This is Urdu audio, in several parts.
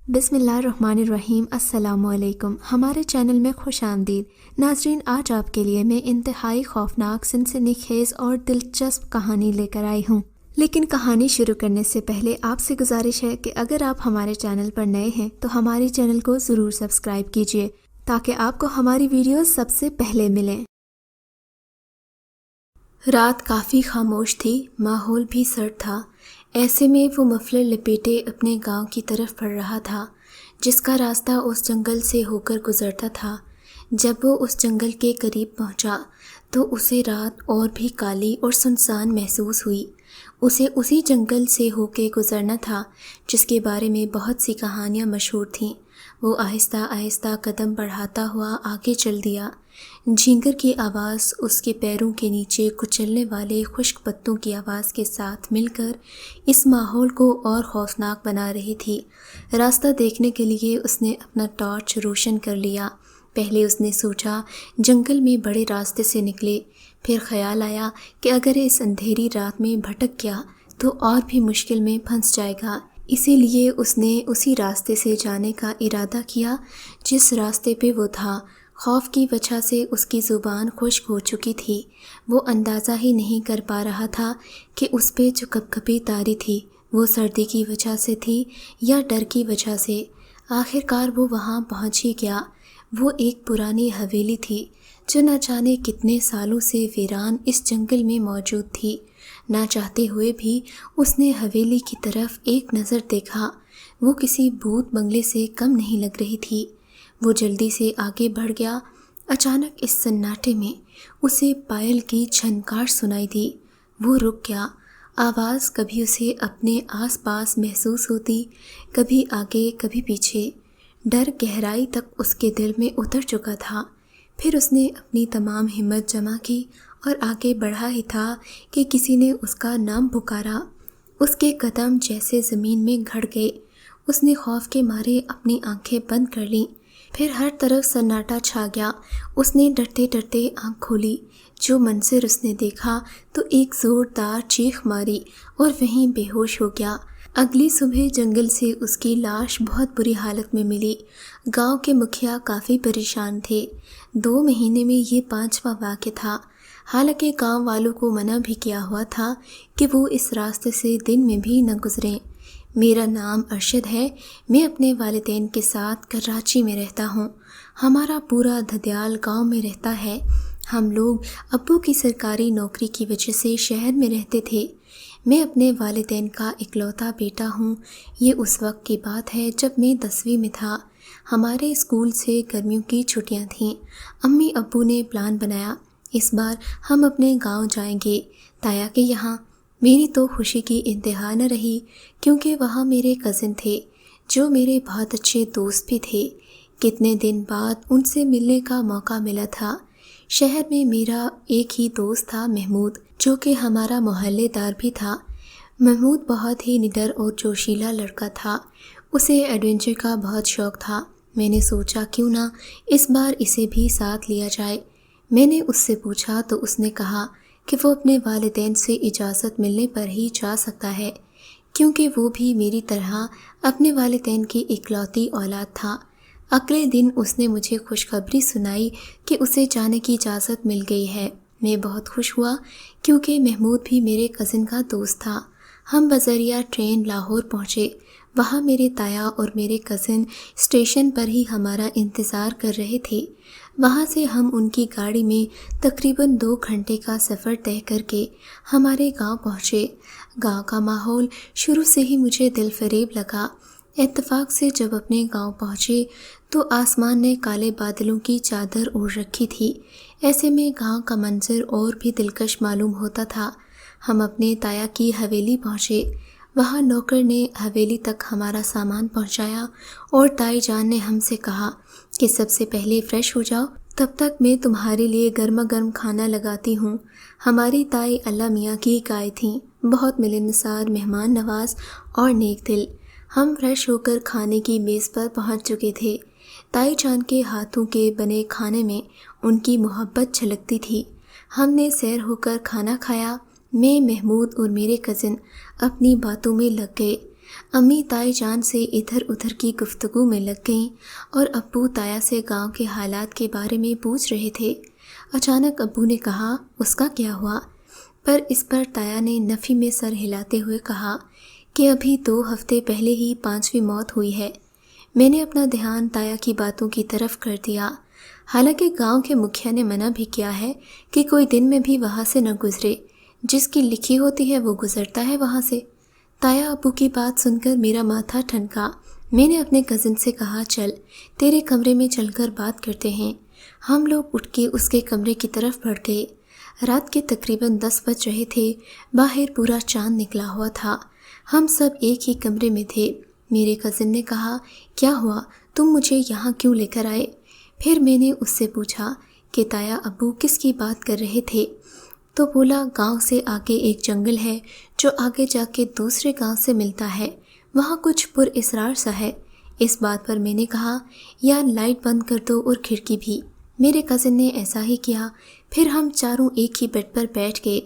بسم اللہ الرحمن الرحیم۔ السلام علیکم، ہمارے چینل میں خوش آمدید ناظرین۔ آج آپ کے لیے میں انتہائی خوفناک، سنسنی خیز اور دلچسپ کہانی لے کر آئی ہوں، لیکن کہانی شروع کرنے سے پہلے آپ سے گزارش ہے کہ اگر آپ ہمارے چینل پر نئے ہیں تو ہمارے چینل کو ضرور سبسکرائب کیجیے تاکہ آپ کو ہماری ویڈیوز سب سے پہلے ملیں۔ رات کافی خاموش تھی، ماحول بھی سرد تھا۔ ایسے میں وہ مفلر لپیٹے اپنے گاؤں کی طرف بڑھ رہا تھا، جس کا راستہ اس جنگل سے ہو کر گزرتا تھا۔ جب وہ اس جنگل کے قریب پہنچا تو اسے رات اور بھی کالی اور سنسان محسوس ہوئی۔ اسے اسی جنگل سے ہو کے گزرنا تھا جس کے بارے میں بہت سی کہانیاں مشہور تھیں۔ وہ آہستہ آہستہ قدم بڑھاتا ہوا آگے چل دیا۔ جھینگر کی آواز اس کے پیروں کے نیچے کچلنے والے خشک پتوں کی آواز کے ساتھ مل کر اس ماحول کو اور خوفناک بنا رہی تھی۔ راستہ دیکھنے کے لیے اس نے اپنا ٹارچ روشن کر لیا۔ پہلے اس نے سوچا جنگل میں بڑے راستے سے نکلے، پھر خیال آیا کہ اگر اس اندھیری رات میں بھٹک گیا تو اور بھی مشکل میں پھنس جائے گا۔ اسی لیے اس نے اسی راستے سے جانے کا ارادہ کیا جس راستے پہ وہ تھا۔ خوف کی وجہ سے اس کی زبان خشک ہو چکی تھی۔ وہ اندازہ ہی نہیں کر پا رہا تھا کہ اس پہ جو کپکپی طاری تھی وہ سردی کی وجہ سے تھی یا ڈر کی وجہ سے۔ آخر کار وہ وہاں پہنچ ہی گیا۔ وہ ایک پرانی حویلی تھی جو نہ جانے کتنے سالوں سے ویران اس جنگل میں موجود تھی۔ نہ چاہتے ہوئے بھی اس نے حویلی کی طرف ایک نظر دیکھا۔ وہ کسی بھوت بنگلے سے کم نہیں لگ رہی تھی۔ وہ جلدی سے آگے بڑھ گیا۔ اچانک اس سناٹے میں اسے پائل کی جھنکار سنائی دی۔ وہ رک گیا۔ آواز کبھی اسے اپنے آس پاس محسوس ہوتی، کبھی آگے کبھی پیچھے۔ ڈر گہرائی تک اس کے دل میں اتر چکا تھا۔ پھر اس نے اپنی تمام ہمت جمع کی اور آگے بڑھا ہی تھا کہ کسی نے اس کا نام پکارا۔ اس کے قدم جیسے زمین میں گھڑ گئے۔ اس نے خوف کے مارے اپنی آنکھیں بند کر لیں۔ پھر ہر طرف سناٹا چھا گیا۔ اس نے ڈرتے ڈرتے آنکھ کھولی۔ جو منظر اس نے دیکھا تو ایک زوردار چیخ ماری اور وہیں بے ہوش ہو گیا۔ اگلی صبح جنگل سے اس کی لاش بہت بری حالت میں ملی۔ گاؤں کے مکھیا کافی پریشان تھے۔ 2 مہینے میں یہ 5واں واقعہ تھا۔ حالانکہ گاؤں والوں کو منع بھی کیا ہوا تھا کہ وہ اس راستے سے دن میں بھی نہ گزریں۔ میرا نام ارشد ہے۔ میں اپنے والدین کے ساتھ کراچی میں رہتا ہوں۔ ہمارا پورا دھدیال گاؤں میں رہتا ہے۔ ہم لوگ ابو کی سرکاری نوکری کی وجہ سے شہر میں رہتے تھے۔ میں اپنے والدین کا اکلوتا بیٹا ہوں۔ یہ اس وقت کی بات ہے جب میں 10ویں میں تھا۔ ہمارے اسکول سے گرمیوں کی چھٹیاں تھیں۔ امی ابو نے پلان بنایا اس بار ہم اپنے گاؤں جائیں گے، تایا کہ یہاں۔ میری تو خوشی کی انتہا نہ رہی کیونکہ وہاں میرے کزن تھے جو میرے بہت اچھے دوست بھی تھے۔ کتنے دن بعد ان سے ملنے کا موقع ملا تھا۔ شہر میں میرا ایک ہی دوست تھا، محمود، جو کہ ہمارا محلے دار بھی تھا۔ محمود بہت ہی نڈر اور جوشیلا لڑکا تھا۔ اسے ایڈونچر کا بہت شوق تھا۔ میں نے سوچا کیوں نہ اس بار اسے بھی ساتھ لیا جائے۔ میں نے اس سے پوچھا تو اس نے کہا کہ وہ اپنے والدین سے اجازت ملنے پر ہی جا سکتا ہے کیونکہ وہ بھی میری طرح اپنے والدین کی اکلوتی اولاد تھا۔ اگلے دن اس نے مجھے خوشخبری سنائی کہ اسے جانے کی اجازت مل گئی ہے۔ میں بہت خوش ہوا کیونکہ محمود بھی میرے کزن کا دوست تھا۔ ہم بذریعہ ٹرین لاہور پہنچے۔ وہاں میرے تایا اور میرے کزن اسٹیشن پر ہی ہمارا انتظار کر رہے تھے۔ وہاں سے ہم ان کی گاڑی میں تقریباً 2 گھنٹے کا سفر طے کر کے ہمارے گاؤں پہنچے۔ گاؤں کا ماحول شروع سے ہی مجھے دل فریب لگا۔ اتفاق سے جب اپنے گاؤں پہنچے تو آسمان نے کالے بادلوں کی چادر اوڑھ رکھی تھی۔ ایسے میں گاؤں کا منظر اور بھی دلکش معلوم ہوتا تھا۔ ہم اپنے تایا کی حویلی پہنچے۔ وہاں نوکر نے حویلی تک ہمارا سامان پہنچایا اور تائی جان نے ہم سے کہا کہ سب سے پہلے فریش ہو جاؤ، تب تک میں تمہارے لیے گرما گرم کھانا لگاتی ہوں۔ ہماری تائی اللہ میاں کی گائے تھیں، بہت ملنسار، مہمان نواز اور نیک دل۔ ہم فریش ہو کر کھانے کی میز پر پہنچ چکے تھے۔ تائی جان کے ہاتھوں کے بنے کھانے میں ان کی محبت جھلکتی تھی۔ ہم نے سیر ہو کر کھانا کھایا۔ میں، محمود اور میرے کزن اپنی باتوں میں لگ گئے۔ امی تائی جان سے ادھر ادھر کی گفتگو میں لگ گئیں اور ابو تایا سے گاؤں کے حالات کے بارے میں پوچھ رہے تھے۔ اچانک ابو نے کہا، اس کا کیا ہوا؟ پر اس پر تایا نے نفی میں سر ہلاتے ہوئے کہا کہ ابھی 2 ہفتے پہلے ہی 5ویں موت ہوئی ہے۔ میں نے اپنا دھیان تایا کی باتوں کی طرف کر دیا۔ حالانکہ گاؤں کے مکھیا نے منع بھی کیا ہے کہ کوئی دن میں بھی وہاں سے نہ گزرے، جس کی لکھی ہوتی ہے وہ گزرتا ہے وہاں سے۔ تایا ابو کی بات سن کر میرا ماتھا ٹھنکا۔ میں نے اپنے کزن سے کہا، چل تیرے کمرے میں چل کر بات کرتے ہیں۔ ہم لوگ اٹھ کے اس کے کمرے کی طرف بڑھ گئے۔ رات کے تقریباً 10 بج رہے تھے۔ باہر پورا چاند نکلا ہوا تھا۔ ہم سب ایک ہی کمرے میں تھے۔ میرے کزن نے کہا، کیا ہوا، تم مجھے یہاں کیوں لے کر آئے؟ پھر میں نے اس سے پوچھا کہ تایا ابو کس کی بات کر رہے تھے؟ تو بولا، گاؤں سے آگے ایک جنگل ہے جو آگے جا کے دوسرے گاؤں سے ملتا ہے، وہاں کچھ پر اسرار سا ہے۔ اس بات پر میں نے کہا، یار لائٹ بند کر دو اور کھڑکی بھی۔ میرے کزن نے ایسا ہی کیا۔ پھر ہم چاروں ایک ہی بیڈ پر بیٹھ گئے۔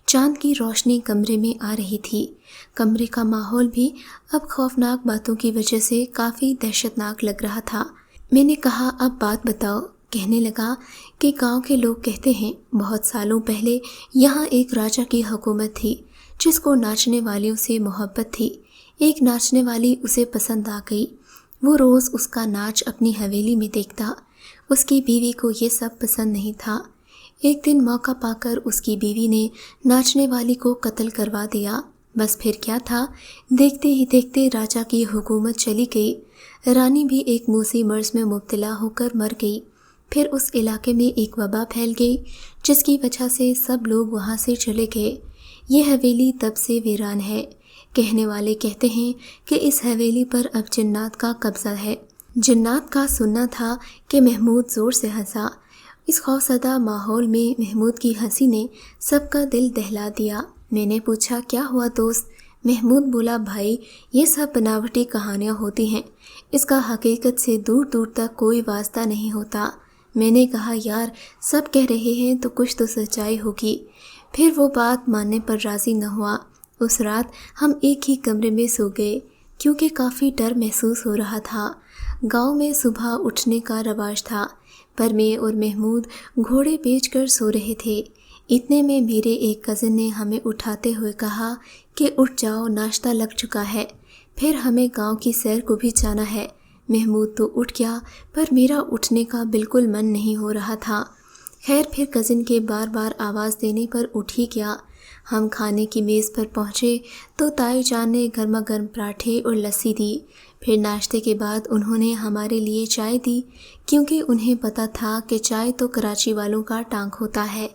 چاند کی روشنی کمرے میں آ رہی تھی۔ کمرے کا ماحول بھی اب خوفناک باتوں کی وجہ سے کافی دہشتناک لگ رہا تھا۔ میں نے کہا، اب بات بتاؤ۔ کہنے لگا کہ گاؤں کے لوگ کہتے ہیں بہت سالوں پہلے یہاں ایک راجا کی حکومت تھی جس کو ناچنے والیوں سے محبت تھی۔ ایک ناچنے والی اسے پسند آ گئی۔ وہ روز اس کا ناچ اپنی حویلی میں دیکھتا۔ اس کی بیوی کو یہ سب پسند نہیں تھا۔ ایک دن موقع پا کر اس کی بیوی نے ناچنے والی کو قتل کروا دیا۔ بس پھر کیا تھا، دیکھتے ہی دیکھتے راجا کی حکومت چلی گئی۔ رانی بھی ایک موذی مرض میں مبتلا ہو کر مر گئی۔ پھر اس علاقے میں ایک وبا پھیل گئی جس کی وجہ سے سب لوگ وہاں سے چلے گئے۔ یہ حویلی تب سے ویران ہے۔ کہنے والے کہتے ہیں کہ اس حویلی پر اب جنات کا قبضہ ہے۔ جنات کا سننا تھا کہ محمود زور سے ہنسا۔ اس خوفزدہ ماحول میں محمود کی ہنسی نے سب کا دل دہلا دیا۔ میں نے پوچھا، کیا ہوا دوست؟ محمود بولا، بھائی یہ سب بناوٹی کہانیاں ہوتی ہیں، اس کا حقیقت سے دور دور تک کوئی واسطہ نہیں ہوتا۔ میں نے کہا، یار سب کہہ رہے ہیں تو کچھ تو سچائی ہوگی۔ پھر وہ بات ماننے پر راضی نہ ہوا۔ اس رات ہم ایک ہی کمرے میں سو گئے کیونکہ کافی ڈر محسوس ہو رہا تھا۔ گاؤں میں صبح اٹھنے کا رواج تھا، پر میں اور محمود گھوڑے بیچ کر سو رہے تھے۔ اتنے میں میرے ایک کزن نے ہمیں اٹھاتے ہوئے کہا کہ اٹھ جاؤ، ناشتہ لگ چکا ہے، پھر ہمیں گاؤں کی سیر کو بھی جانا ہے۔ محمود تو اٹھ گیا، پر میرا اٹھنے کا بالکل من نہیں ہو رہا تھا۔ خیر پھر کزن کے بار بار آواز دینے پر اٹھ ہی گیا۔ ہم کھانے کی میز پر پہنچے تو تائی جان نے گرما گرم پراٹھے اور لسی دی۔ پھر ناشتے کے بعد انہوں نے ہمارے لیے چائے دی، کیونکہ انہیں پتہ تھا کہ چائے تو کراچی والوں کا ٹانک ہوتا ہے۔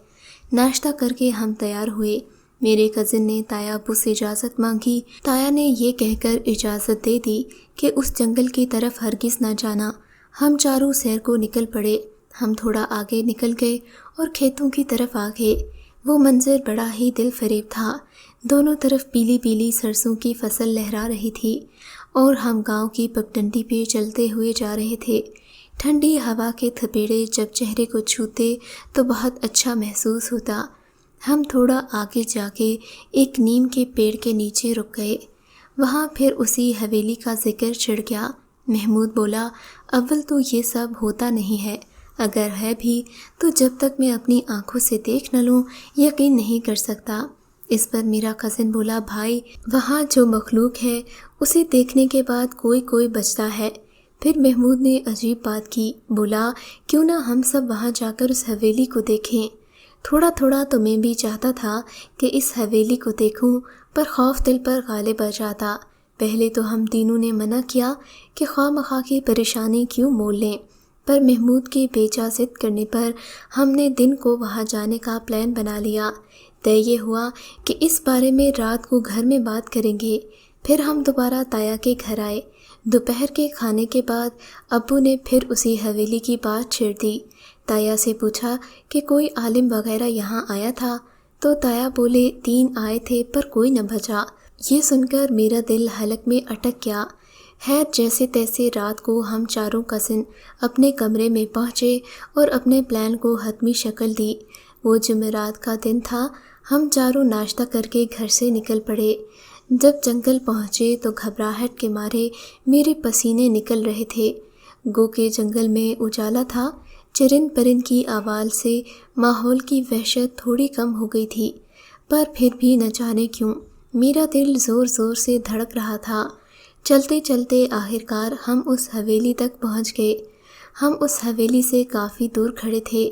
ناشتہ کر کے ہم تیار ہوئے۔ میرے کزن نے تایا ابو سے اجازت مانگی۔ تایا نے یہ کہہ کر اجازت دے دی کہ اس جنگل کی طرف ہرگز نہ جانا۔ ہم چاروں سیر کو نکل پڑے۔ ہم تھوڑا آگے نکل گئے اور کھیتوں کی طرف آ گئے۔ وہ منظر بڑا ہی دل فریب تھا۔ دونوں طرف پیلی پیلی سرسوں کی فصل لہرا رہی تھی اور ہم گاؤں کی پگڈنڈی پہ چلتے ہوئے جا رہے تھے۔ ٹھنڈی ہوا کے تھپیڑے جب چہرے کو چھوتے تو بہت اچھا محسوس ہوتا۔ ہم تھوڑا آگے جا کے ایک نیم کے پیڑ کے نیچے رک گئے۔ وہاں پھر اسی حویلی کا ذکر چھڑ گیا۔ محمود بولا، اول تو یہ سب ہوتا نہیں ہے، اگر ہے بھی تو جب تک میں اپنی آنکھوں سے دیکھ نہ لوں یقین نہیں کر سکتا۔ اس پر میرا کزن بولا، بھائی وہاں جو مخلوق ہے اسے دیکھنے کے بعد کوئی بچتا ہے۔ پھر محمود نے عجیب بات کی، بولا، کیوں نہ ہم سب وہاں جا کر اس حویلی کو دیکھیں۔ تھوڑا تھوڑا تو میں بھی چاہتا تھا کہ اس حویلی کو دیکھوں، پر خوف دل پر غالب آ جاتا۔ پہلے تو ہم تینوں نے منع کیا کہ خواہ مخواہ کی پریشانی کیوں مول لیں، پر محمود کے بیجا ضد کرنے پر ہم نے دن کو وہاں جانے کا پلان بنا لیا۔ طے یہ ہوا کہ اس بارے میں رات کو گھر میں بات کریں گے۔ پھر ہم دوبارہ تایا کے گھر آئے۔ دوپہر کے کھانے کے بعد ابو نے پھر اسی حویلی کی بات چھیڑ دی۔ تایا سے پوچھا کہ کوئی عالم وغیرہ یہاں آیا تھا، تو تایا بولے 3 آئے تھے پر کوئی نہ بچا۔ یہ سن کر میرا دل حلق میں اٹک گیا۔ خیر جیسے تیسے رات کو ہم چاروں کزن اپنے کمرے میں پہنچے اور اپنے پلان کو حتمی شکل دی۔ وہ جمعرات کا دن تھا۔ ہم چاروں ناشتہ کر کے گھر سے نکل پڑے۔ جب جنگل پہنچے تو گھبراہٹ کے مارے میرے پسینے نکل رہے تھے۔ گو کے جنگل میں اجالا تھا، چرند پرند کی آواز سے ماحول کی وحشت تھوڑی کم ہو گئی تھی، پر پھر بھی نہ جانے کیوں میرا دل زور زور سے دھڑک رہا تھا۔ چلتے چلتے آخرکار ہم اس حویلی تک پہنچ گئے۔ ہم اس حویلی سے کافی دور کھڑے تھے۔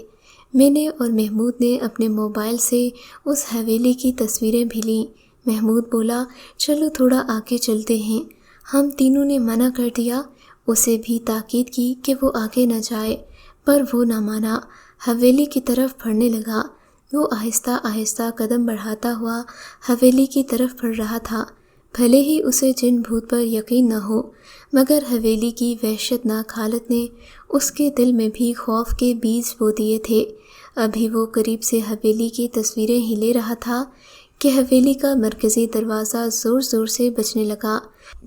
میں نے اور محمود نے اپنے موبائل سے اس حویلی کی تصویریں بھی لیں۔ محمود بولا، چلو تھوڑا آگے چلتے ہیں۔ ہم تینوں نے منع کر دیا، اسے بھی تاکید کی کہ وہ آگے نہ جائے، پر وہ نہ مانا، حویلی کی طرف بڑھنے لگا۔ وہ آہستہ آہستہ قدم بڑھاتا ہوا حویلی کی طرف بڑھ رہا تھا۔ بھلے ہی اسے جن بھوت پر یقین نہ ہو، مگر حویلی کی وحشت ناک حالت نے اس کے دل میں بھی خوف کے بیج بو دیے تھے۔ ابھی وہ قریب سے حویلی کی تصویریں ہی لے رہا تھا کہ حویلی کا مرکزی دروازہ زور زور سے بجنے لگا،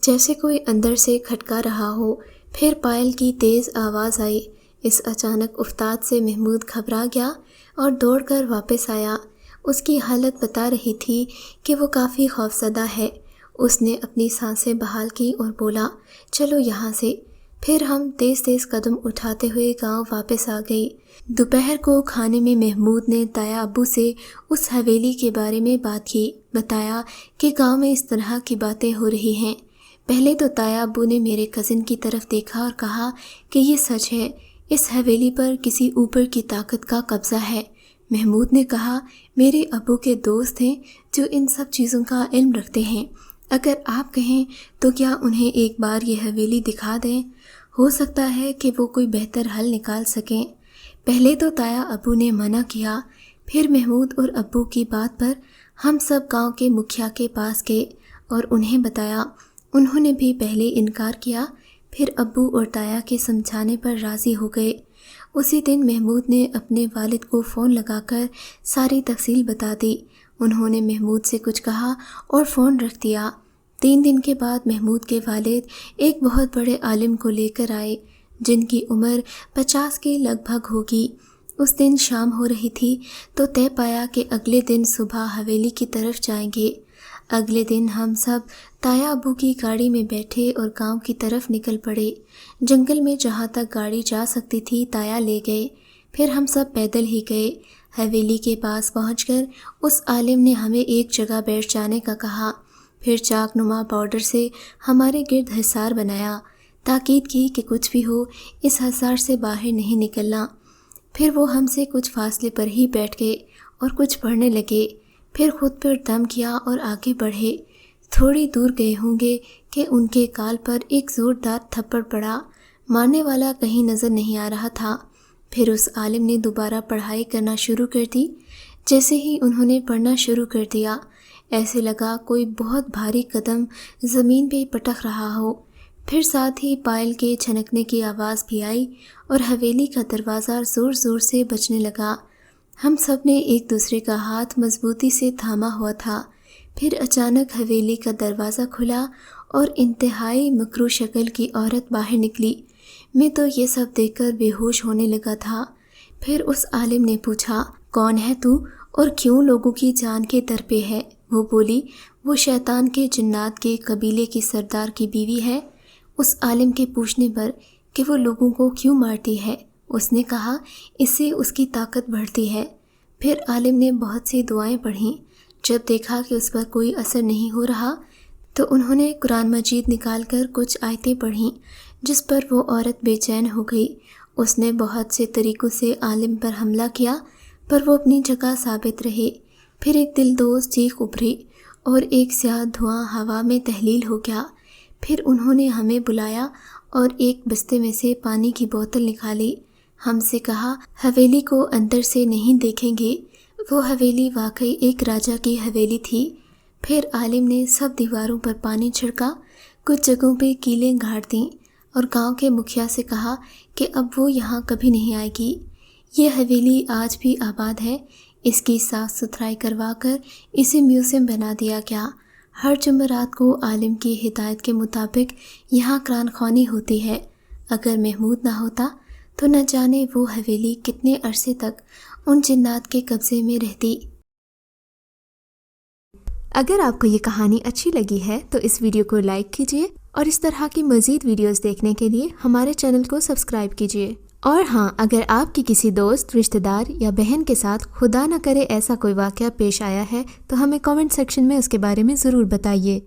جیسے کوئی اندر سے کھٹکا رہا ہو۔ پھر پائل کی تیز آواز آئی۔ اس اچانک افتاد سے محمود گھبرا گیا اور دوڑ کر واپس آیا۔ اس کی حالت بتا رہی تھی کہ وہ کافی خوفزدہ ہے۔ اس نے اپنی سانسیں بحال کی اور بولا، چلو یہاں سے۔ پھر ہم تیز تیز قدم اٹھاتے ہوئے گاؤں واپس آ گئی۔ دوپہر کو کھانے میں محمود نے تایا ابو سے اس حویلی کے بارے میں بات کی، بتایا کہ گاؤں میں اس طرح کی باتیں ہو رہی ہیں۔ پہلے تو تایا ابو نے میرے کزن کی طرف دیکھا اور کہا کہ یہ سچ ہے، اس حویلی پر کسی اوپر کی طاقت کا قبضہ ہے۔ محمود نے کہا، میرے ابو کے دوست ہیں جو ان سب چیزوں کا علم رکھتے ہیں، اگر آپ کہیں تو کیا انہیں ایک بار یہ حویلی دکھا دیں؟ ہو سکتا ہے کہ وہ کوئی بہتر حل نکال سکیں۔ پہلے تو تایا ابو نے منع کیا، پھر محمود اور ابو کی بات پر ہم سب گاؤں کے مکھیا کے پاس گئے اور انہیں بتایا۔ انہوں نے بھی پہلے انکار کیا، پھر ابو اور تایا کے سمجھانے پر راضی ہو گئے۔ اسی دن محمود نے اپنے والد کو فون لگا کر ساری تفصیل بتا دی۔ انہوں نے محمود سے کچھ کہا اور فون رکھ دیا۔ 3 دن کے بعد محمود کے والد ایک بہت بڑے عالم کو لے کر آئے، جن کی عمر 50 کے لگ بھگ ہوگی۔ اس دن شام ہو رہی تھی تو طے پایا کہ اگلے دن صبح حویلی کی طرف جائیں گے۔ اگلے دن ہم سب تایا ابو کی گاڑی میں بیٹھے اور گاؤں کی طرف نکل پڑے۔ جنگل میں جہاں تک گاڑی جا سکتی تھی تایا لے گئے، پھر ہم سب پیدل ہی گئے۔ حویلی کے پاس پہنچ کر اس عالم نے ہمیں ایک جگہ بیٹھ جانے کا کہا، پھر چاک نما پاؤڈر سے ہمارے گرد حصار بنایا، تاکید کی کہ کچھ بھی ہو اس حصار سے باہر نہیں نکلنا۔ پھر وہ ہم سے کچھ فاصلے پر ہی بیٹھ گئے اور کچھ پڑھنے لگے، پھر خود پر دم کیا اور آگے بڑھے۔ تھوڑی دور گئے ہوں گے کہ ان کے گال پر ایک زوردار تھپڑ پڑا۔ مارنے والا کہیں نظر نہیں آ رہا تھا۔ پھر اس عالم نے دوبارہ پڑھائی کرنا شروع کر دی۔ جیسے ہی انہوں نے پڑھنا شروع کر دیا، ایسے لگا کوئی بہت بھاری قدم زمین پہ پٹک رہا ہو۔ پھر ساتھ ہی پائل کے چھنکنے کی آواز بھی آئی اور حویلی کا دروازہ زور زور سے بجنے لگا۔ ہم سب نے ایک دوسرے کا ہاتھ مضبوطی سے تھاما ہوا تھا۔ پھر اچانک حویلی کا دروازہ کھلا اور انتہائی مکروہ شکل کی عورت باہر نکلی۔ میں تو یہ سب دیکھ کر بے ہوش ہونے لگا تھا۔ پھر اس عالم نے پوچھا، کون ہے تو اور کیوں لوگوں کی جان کے در پہ ہے؟ وہ بولی، وہ شیطان کے جنات کے قبیلے کی سردار کی بیوی ہے۔ اس عالم کے پوچھنے پر کہ وہ لوگوں کو کیوں مارتی ہے، اس نے کہا، اس سے اس کی طاقت بڑھتی ہے۔ پھر عالم نے بہت سی دعائیں پڑھیں۔ جب دیکھا کہ اس پر کوئی اثر نہیں ہو رہا تو انہوں نے قرآن مجید نکال کر کچھ آیتیں پڑھیں، جس پر وہ عورت بے چین ہو گئی۔ اس نے بہت سے طریقوں سے عالم پر حملہ کیا، پر وہ اپنی جگہ ثابت رہے۔ پھر ایک دلدوز چیخ ابھری اور ایک سیاہ دھواں ہوا میں تحلیل ہو گیا۔ پھر انہوں نے ہمیں بلایا اور ایک بستے میں سے پانی کی بوتل نکالی۔ ہم سے کہا، حویلی کو اندر سے نہیں دیکھیں گے۔ وہ حویلی واقعی ایک راجہ کی حویلی تھی۔ پھر عالم نے سب دیواروں پر پانی چھڑکا، کچھ جگہوں پہ کیلیں گاڑ دیں اور گاؤں کے مکھیا سے کہا کہ اب وہ یہاں کبھی نہیں آئے گی۔ یہ حویلی آج بھی آباد ہے۔ اس کی صاف ستھرائی کروا کر اسے میوزیم بنا دیا گیا۔ ہر جمعرات کو عالم کی ہدایت کے مطابق یہاں قرآن خوانی ہوتی ہے۔ اگر محمود نہ ہوتا تو نہ جانے وہ حویلی کتنے عرصے تک ان جنات کے قبضے میں رہتی۔ اگر آپ کو یہ کہانی اچھی لگی ہے تو اس ویڈیو کو لائک کیجیے اور اس طرح کی مزید ویڈیوز دیکھنے کے لیے ہمارے چینل کو سبسکرائب کیجیے۔ اور ہاں، اگر آپ کی کسی دوست، رشتہ دار یا بہن کے ساتھ خدا نہ کرے ایسا کوئی واقعہ پیش آیا ہے تو ہمیں کامنٹ سیکشن میں اس کے بارے میں ضرور بتائیے۔